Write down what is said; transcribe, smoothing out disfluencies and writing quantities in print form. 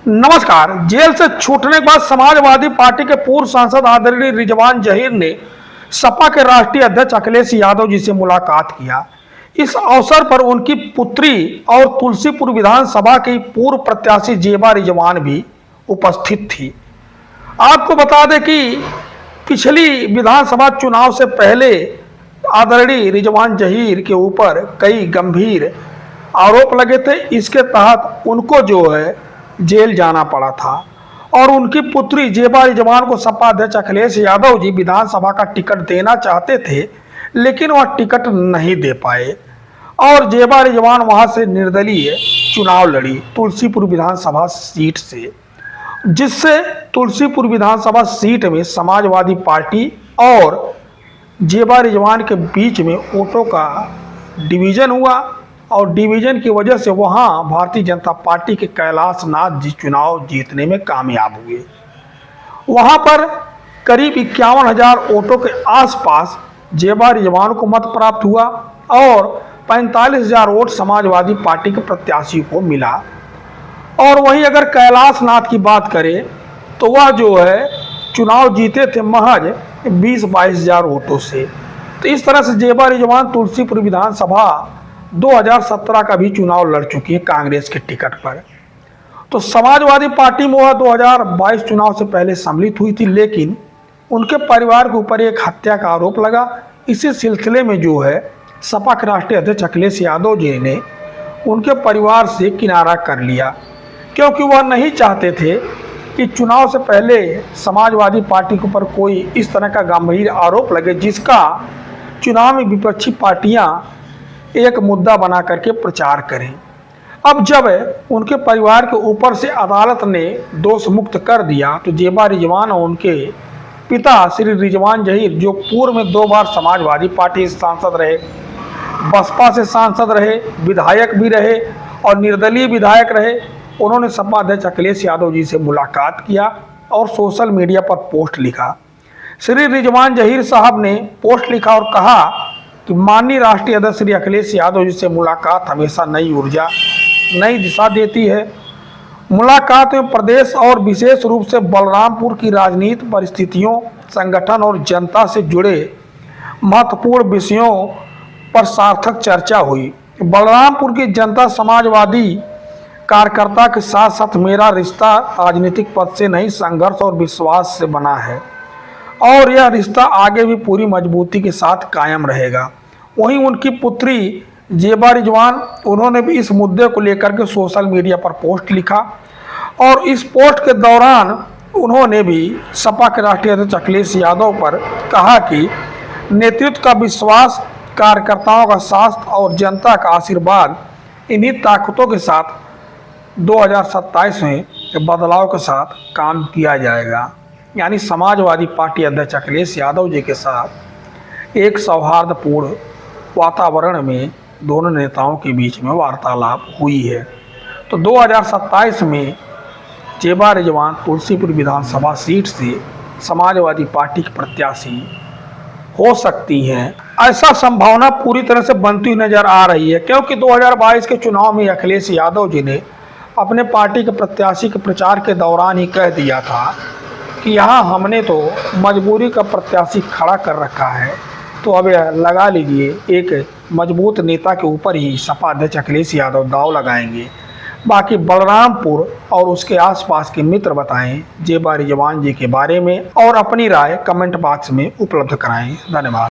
नमस्कार। जेल से छूटने के बाद समाजवादी पार्टी के पूर्व सांसद आदरणीय रिजवान जहीर ने सपा के राष्ट्रीय अध्यक्ष अखिलेश यादव जी से मुलाकात किया। इस अवसर पर उनकी पुत्री और तुलसीपुर विधानसभा की पूर्व प्रत्याशी जेबा रिजवान भी उपस्थित थी। आपको बता दें कि पिछली विधानसभा चुनाव से पहले आदरणीय रिजवान जहीर के ऊपर कई गंभीर आरोप लगे थे। इसके तहत उनको जो है जेल जाना पड़ा था और उनकी पुत्री जेबा रिजवान को सपा अध्यक्ष अखिलेश यादव जी विधानसभा का टिकट देना चाहते थे, लेकिन वह टिकट नहीं दे पाए और जेबा रिजवान वहां से निर्दलीय चुनाव लड़ी तुलसीपुर विधानसभा सीट से, जिससे तुलसीपुर विधानसभा सीट में समाजवादी पार्टी और जेबा रिजवान के बीच में वोटों का डिवीजन हुआ और डिवीजन की वजह से वहां भारतीय जनता पार्टी के कैलाश नाथ जी चुनाव जीतने में कामयाब हुए। वहां पर करीब 51,000 वोटों के आसपास जेबा रिजवान को मत प्राप्त हुआ और 45,000 वोट समाजवादी पार्टी के प्रत्याशी को मिला। और वहीं अगर कैलाश नाथ की बात करें तो वह जो है चुनाव जीते थे महज 20-22,000 वोटों से। तो इस तरह से जेबा रिजवान तुलसीपुर विधानसभा 2017 का भी चुनाव लड़ चुकी है कांग्रेस के टिकट पर। तो समाजवादी पार्टी में वह 2022 चुनाव से पहले सम्मिलित हुई थी, लेकिन उनके परिवार के ऊपर एक हत्या का आरोप लगा। इसी सिलसिले में जो है सपा के राष्ट्रीय अध्यक्ष अखिलेश यादव जी ने उनके परिवार से किनारा कर लिया, क्योंकि वह नहीं चाहते थे कि चुनाव से पहले समाजवादी पार्टी के ऊपर कोई इस तरह का गंभीर आरोप लगे जिसका चुनाव में विपक्षी पार्टियां एक मुद्दा बना करके प्रचार करें। अब जब उनके परिवार के ऊपर से अदालत ने दोष मुक्त कर दिया तो जेबा रिजवान और उनके पिता श्री रिजवान जहीर, जो पूर्व में 2 बार समाजवादी पार्टी से सांसद रहे, बसपा से सांसद रहे, विधायक भी रहे और निर्दलीय विधायक रहे, उन्होंने सपा अध्यक्ष अखिलेश यादव जी से मुलाकात किया और सोशल मीडिया पर पोस्ट लिखा। श्री रिजवान जहीर साहब ने पोस्ट लिखा और कहा कि माननीय राष्ट्रीय अध्यक्ष श्री अखिलेश यादव जी से मुलाकात हमेशा नई ऊर्जा, नई दिशा देती है। मुलाकात में प्रदेश और विशेष रूप से बलरामपुर की राजनीतिक परिस्थितियों, संगठन और जनता से जुड़े महत्वपूर्ण विषयों पर सार्थक चर्चा हुई। बलरामपुर की जनता समाजवादी कार्यकर्ता के साथ साथ मेरा रिश्ता राजनीतिक पद से नहीं, संघर्ष और विश्वास से बना है और यह रिश्ता आगे भी पूरी मजबूती के साथ कायम रहेगा। वहीं उनकी पुत्री जेबा रिजवान, उन्होंने भी इस मुद्दे को लेकर के सोशल मीडिया पर पोस्ट लिखा और इस पोस्ट के दौरान उन्होंने भी सपा के राष्ट्रीय अध्यक्ष अखिलेश यादव पर कहा कि नेतृत्व का विश्वास, कार्यकर्ताओं का साथ और जनता का आशीर्वाद, इन्हीं ताकतों के साथ 2027 में बदलाव के साथ काम किया जाएगा। यानी समाजवादी पार्टी अध्यक्ष अखिलेश यादव जी के साथ एक सौहार्दपूर्ण वातावरण में दोनों नेताओं के बीच में वार्तालाप हुई है। तो 2027 में जेबा रिजवान तुलसीपुर विधानसभा सीट से समाजवादी पार्टी की प्रत्याशी हो सकती हैं। ऐसा संभावना पूरी तरह से बनती हुई नजर आ रही है, क्योंकि 2022 के चुनाव में अखिलेश यादव जी ने अपने पार्टी के प्रत्याशी के प्रचार के दौरान ही कह दिया था कि यहाँ हमने तो मजबूरी का प्रत्याशी खड़ा कर रखा है, तो अब लगा लीजिए एक मजबूत नेता के ऊपर ही सपा अध्यक्ष अखिलेश यादव दांव लगाएंगे। बाकी बलरामपुर और उसके आसपास के मित्र बताएं जेबा रिजवान जी के बारे में और अपनी राय कमेंट बॉक्स में उपलब्ध कराएं। धन्यवाद।